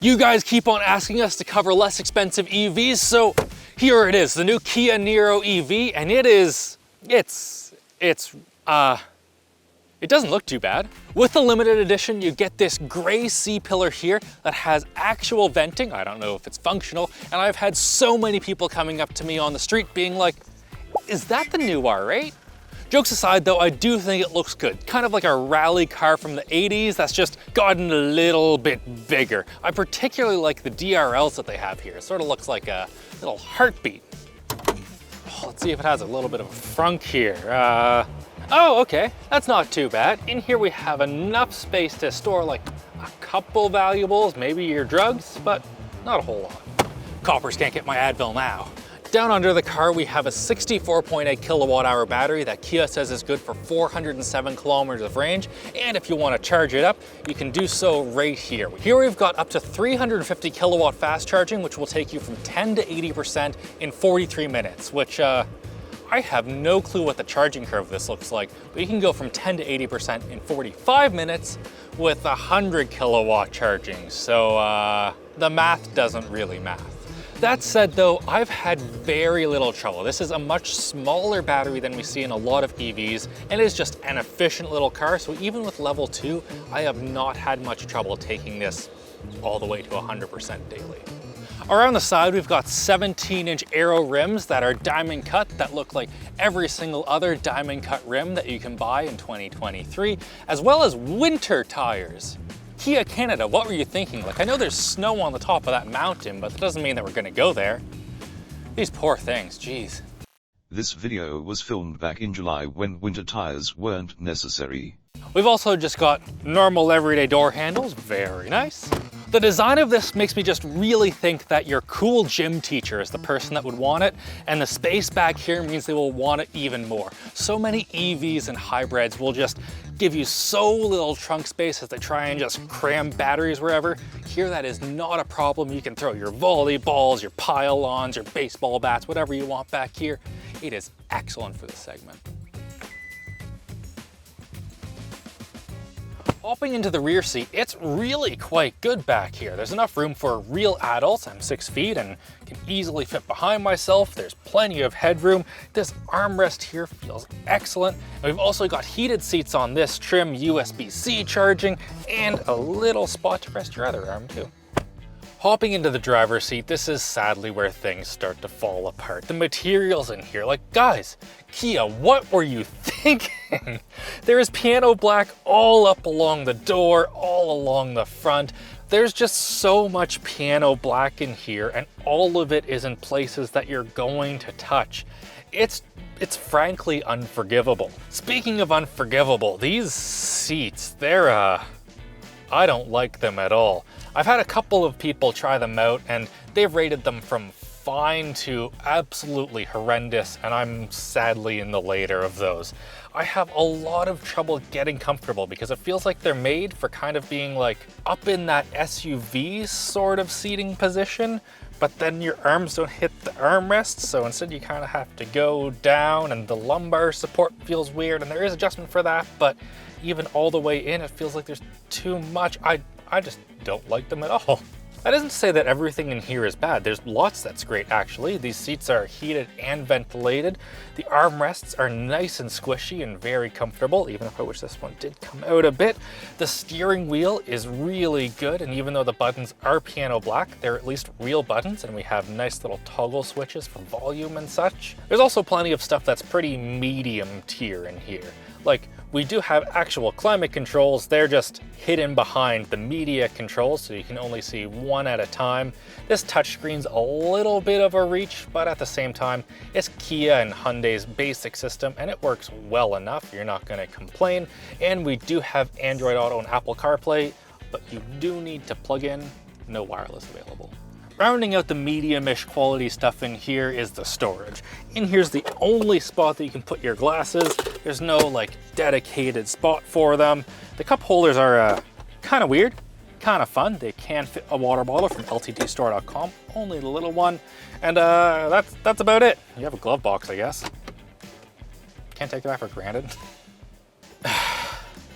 You guys keep on asking us to cover less expensive EVs, so here it is, the new Kia Niro EV, and it doesn't look too bad. With the limited edition, you get this gray C-pillar here that has actual venting. I don't know if it's functional, and I've had so many people coming up to me on the street being like, is that the new R8? Jokes aside though, I do think it looks good. Kind of like a rally car from the 80s that's just gotten a little bit bigger. I particularly like the DRLs that they have here. It sort of looks like a little heartbeat. Oh, let's see if it has a little bit of a frunk here. Oh, okay, that's not too bad. In here we have enough space to store like a couple valuables, maybe your drugs, but not a whole lot. Coppers can't get my Advil now. Down under the car, we have a 64.8 kilowatt hour battery that Kia says is good for 407 kilometers of range. And if you want to charge it up, you can do so right here. Here we've got up to 350 kilowatt fast charging, which will take you from 10 to 80% in 43 minutes, which I have no clue what the charging curve of this looks like, but you can go from 10 to 80% in 45 minutes with 100 kilowatt charging. So the math doesn't really math. That said though, I've had very little trouble. This is a much smaller battery than we see in a lot of EVs, and it is just an efficient little car. So even with level 2, I have not had much trouble taking this all the way to 100% daily. Around the side, we've got 17-inch aero rims that are diamond cut that look like every single other diamond cut rim that you can buy in 2023, as well as winter tires. Kia Canada, what were you thinking? Like, I know there's snow on the top of that mountain, but that doesn't mean that we're gonna go there. These poor things, geez. This video was filmed back in July when winter tires weren't necessary. We've also just got normal everyday door handles, very nice. The design of this makes me just really think that your cool gym teacher is the person that would want it, and the space back here means they will want it even more. So many EVs and hybrids will just give you so little trunk space as they try and just cram batteries wherever. Here that is not a problem. You can throw your volleyballs, your pile-ons, your baseball bats, whatever you want back here. It is excellent for this segment. Hopping into the rear seat, it's really quite good back here. There's enough room for real adults. I'm 6 feet and can easily fit behind myself. There's plenty of headroom. This armrest here feels excellent. And we've also got heated seats on this trim, USB-C charging, and a little spot to rest your other arm too. Hopping into the driver's seat, this is sadly where things start to fall apart. The materials in here, like guys, Kia, what were you thinking? There is piano black all up along the door, all along the front. There's just so much piano black in here, and all of it is in places that you're going to touch. It's frankly unforgivable. Speaking of unforgivable, these seats, they're I don't like them at all. I've had a couple of people try them out and they've rated them from fine to absolutely horrendous, and I'm sadly in the later of those. I have a lot of trouble getting comfortable because it feels like they're made for kind of being like up in that SUV sort of seating position, but then your arms don't hit the armrests, so instead you kind of have to go down, and the lumbar support feels weird, and there is adjustment for that, but even all the way in, it feels like there's too much. I just don't like them at all. That isn't to say that everything in here is bad. There's lots that's great, actually. These seats are heated and ventilated. The armrests are nice and squishy and very comfortable, even if I wish this one did come out a bit. The steering wheel is really good, and even though the buttons are piano black, they're at least real buttons, and we have nice little toggle switches for volume and such. There's also plenty of stuff that's pretty medium tier in here. Like, we do have actual climate controls. They're just hidden behind the media controls, so you can only see one at a time. This touchscreen's a little bit of a reach, but at the same time, it's Kia and Hyundai's basic system, and it works well enough. You're not gonna complain. And we do have Android Auto and Apple CarPlay, but you do need to plug in. No wireless available. Rounding out the medium-ish quality stuff in here is the storage. In here's the only spot that you can put your glasses. There's no like dedicated spot for them. The cup holders are kind of weird, kind of fun. They can fit a water bottle from ltdstore.com, only the little one. And that's about it. You have a glove box, I guess. Can't take that for granted.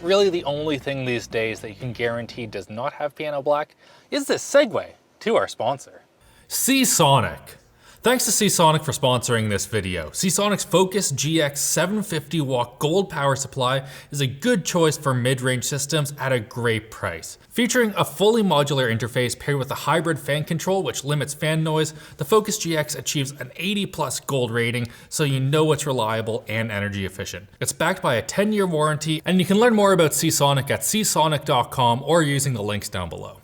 Really the only thing these days that you can guarantee does not have piano black is this segue to our sponsor. Seasonic. Thanks to Seasonic for sponsoring this video. Seasonic's Focus GX 750-watt gold power supply is a good choice for mid-range systems at a great price. Featuring a fully modular interface paired with a hybrid fan control which limits fan noise, the Focus GX achieves an 80+ gold rating, so you know it's reliable and energy efficient. It's backed by a 10-year warranty, and you can learn more about Seasonic at seasonic.com or using the links down below.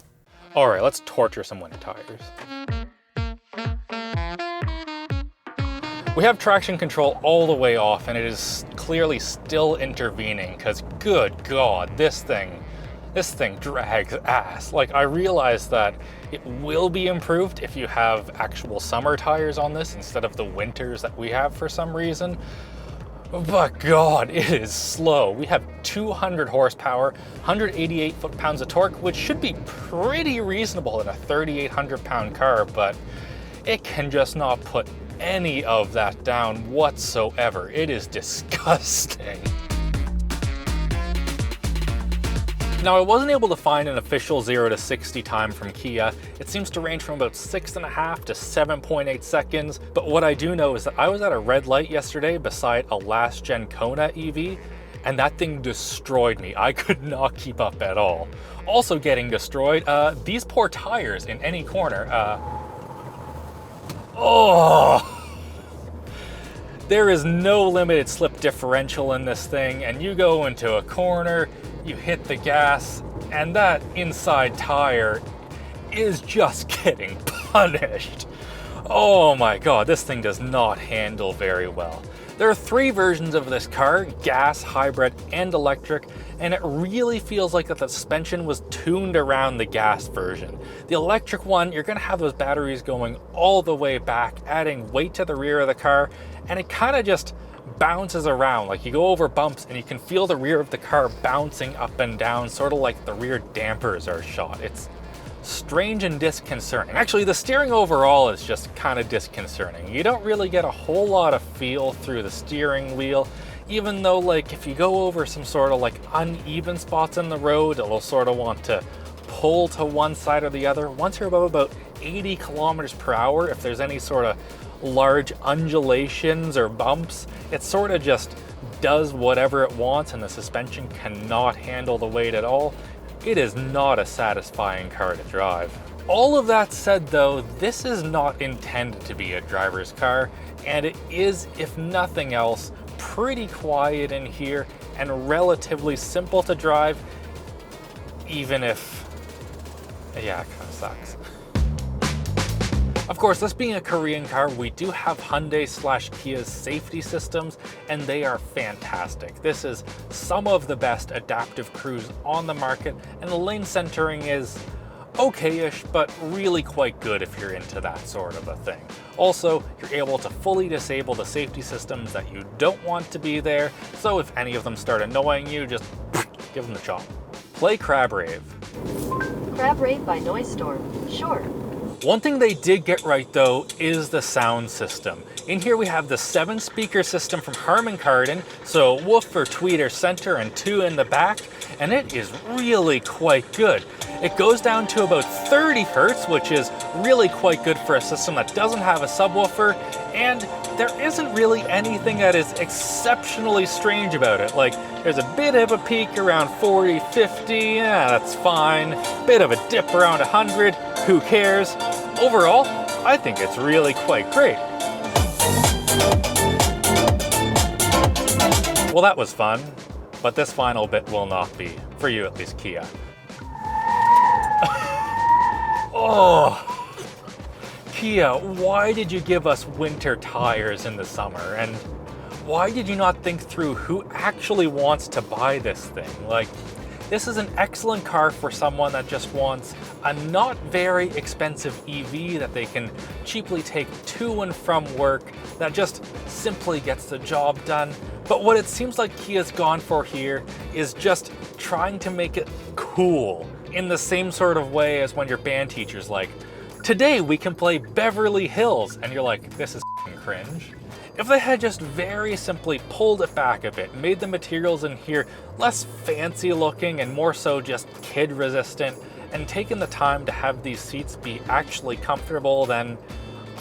Alright, let's torture some winter tires. We have traction control all the way off and it is clearly still intervening because good God, this thing drags ass. Like, I realize that it will be improved if you have actual summer tires on this instead of the winters that we have for some reason. But God, it is slow. We have 200 horsepower, 188 foot-pounds of torque, which should be pretty reasonable in a 3,800 pound car, but it can just not put any of that down whatsoever. It is disgusting. Now, I wasn't able to find an official 0 to 60 time from Kia. It seems to range from about 6.5 to 7.8 seconds, but what I do know is that I was at a red light yesterday beside a last gen Kona EV, and that thing destroyed me. I could not keep up at all. Also getting destroyed, these poor tires in any corner, there is no limited slip differential in this thing, and you go into a corner, you hit the gas, and that inside tire is just getting punished. Oh my God, this thing does not handle very well. There are 3 versions of this car, gas, hybrid, and electric, and it really feels like that the suspension was tuned around the gas version. The electric one, you're gonna have those batteries going all the way back, adding weight to the rear of the car, and it kind of just bounces around. Like, you go over bumps and you can feel the rear of the car bouncing up and down, sort of like the rear dampers are shot. It's strange and disconcerting. Actually, the steering overall is just kind of disconcerting. You don't really get a whole lot of feel through the steering wheel, even though, like, if you go over some sort of like uneven spots in the road, it'll sort of want to pull to one side or the other. Once you're above about 80 kilometers per hour, if there's any sort of large undulations or bumps, it sort of just does whatever it wants and the suspension cannot handle the weight at all. It is not a satisfying car to drive. All of that said though, this is not intended to be a driver's car, and it is, if nothing else, pretty quiet in here and relatively simple to drive, even if, yeah, it kind of sucks. Of course, this being a Korean car, we do have Hyundai/Kia's safety systems, and they are fantastic. This is some of the best adaptive cruise on the market, and the lane centering is okay-ish, but really quite good if you're into that sort of a thing. Also, you're able to fully disable the safety systems that you don't want to be there, so if any of them start annoying you, just give them the chop. Play Crab Rave. Crab Rave by Noise Storm, sure. One thing they did get right though is the sound system. In here we have the 7-speaker system from Harman Kardon, so woofer, tweeter, center, and 2 in the back, and it is really quite good. It goes down to about 30 Hertz, which is really quite good for a system that doesn't have a subwoofer, and there isn't really anything that is exceptionally strange about it. Like, there's a bit of a peak around 40, 50, yeah, that's fine. Bit of a dip around 100, who cares? Overall, I think it's really quite great. Well, that was fun, but this final bit will not be, for you at least, Kia. Oh, Kia, why did you give us winter tires in the summer? And why did you not think through who actually wants to buy this thing? Like, this is an excellent car for someone that just wants a not very expensive EV that they can cheaply take to and from work, that just simply gets the job done. But what it seems like Kia's gone for here is just trying to make it cool, in the same sort of way as when your band teacher's like, today we can play Beverly Hills, and you're like, this is f***ing cringe. If they had just very simply pulled it back a bit, made the materials in here less fancy looking and more so just kid resistant, and taken the time to have these seats be actually comfortable, then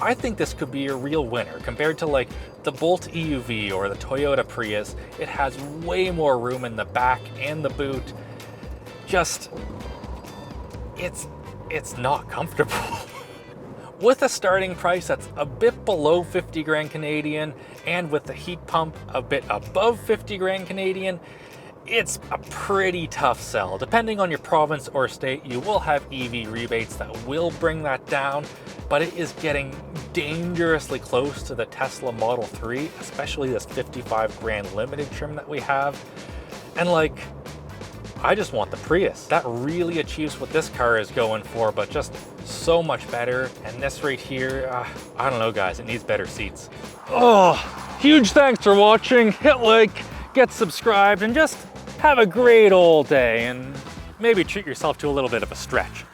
I think this could be a real winner. Compared to like the Bolt EUV or the Toyota Prius, it has way more room in the back and the boot. Just, it's not comfortable. With a starting price that's a bit below 50 grand Canadian, and with the heat pump a bit above 50 grand Canadian, it's a pretty tough sell. Depending on your province or state, you will have EV rebates that will bring that down, but it is getting dangerously close to the Tesla Model 3, especially this 55 grand limited trim that we have. And like, I just want the Prius. That really achieves what this car is going for, but just so much better. And this right here, I don't know guys, it needs better seats. Oh, huge thanks for watching. Hit like, get subscribed, and just have a great old day, and maybe treat yourself to a little bit of a stretch.